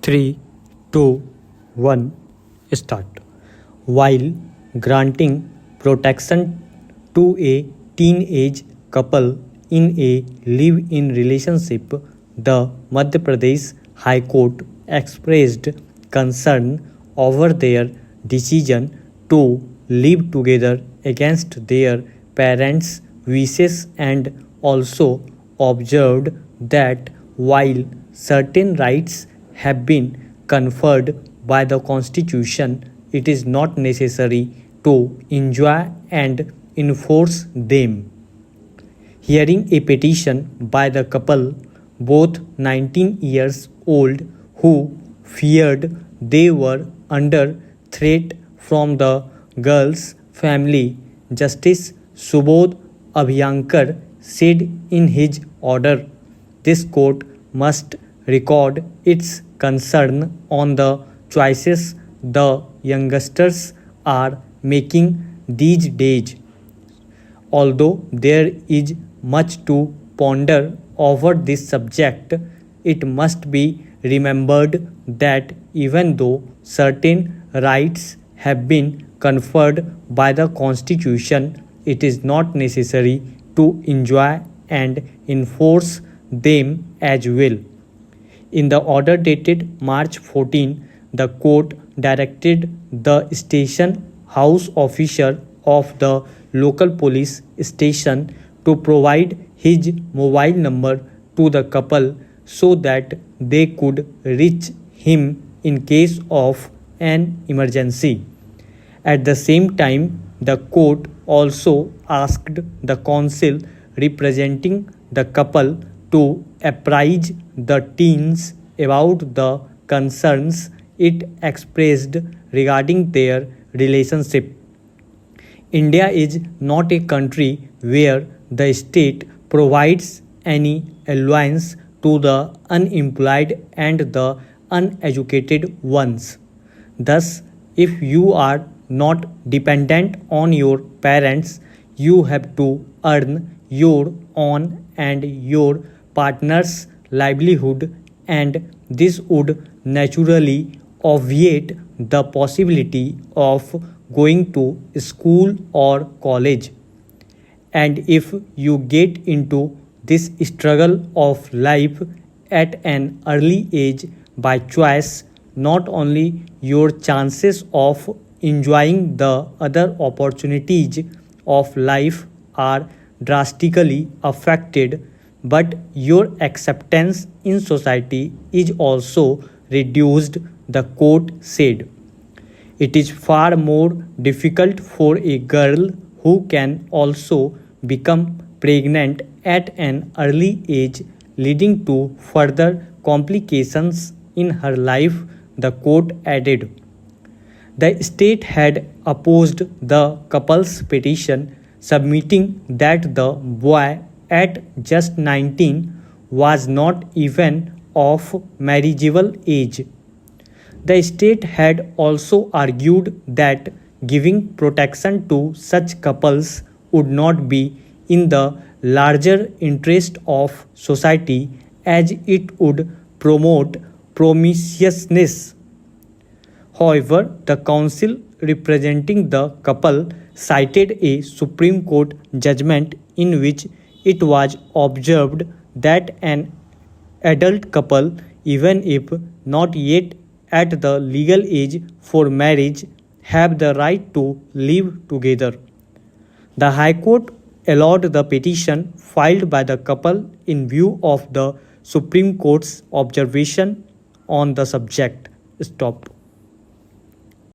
3, 2, 1, start. While granting protection to a teenage couple in a live-in relationship, the Madhya Pradesh High Court expressed concern over their decision to live together against their parents' wishes and also observed that while certain rights have been conferred by the Constitution, it is not necessary to enjoy and enforce them. Hearing a petition by the couple, both 19 years old, who feared they were under threat from the girl's family, Justice Subodh Abhyankar said in his order, this court must record its concern on the choices the youngsters are making these days. Although there is much to ponder over this subject, it must be remembered that even though certain rights have been conferred by the Constitution, it is not necessary to enjoy and enforce them as well. In the order dated March 14, the court directed the station house officer of the local police station to provide his mobile number to the couple so that they could reach him in case of an emergency. At the same time, the court also asked the counsel representing the couple to apprise the teens about the concerns it expressed regarding their relationship. India is not a country where the state provides any allowance to the unemployed and the uneducated ones. Thus, if you are not dependent on your parents, you have to earn your own and your partner's livelihood, and this would naturally obviate the possibility of going to school or college. And if you get into this struggle of life at an early age by choice, not only your chances of enjoying the other opportunities of life are drastically affected, but your acceptance in society is also reduced, the court said. It is far more difficult for a girl who can also become pregnant at an early age, leading to further complications in her life, the court added. The state had opposed the couple's petition, submitting that the boy at just 19 was not even of marriageable age. The state had also argued that giving protection to such couples would not be in the larger interest of society as it would promote promiscuousness. However, the counsel representing the couple cited a Supreme Court judgment in which it was observed that an adult couple, even if not yet at the legal age for marriage, have the right to live together. The High Court allowed the petition filed by the couple in view of the Supreme Court's observation on the subject. Stop.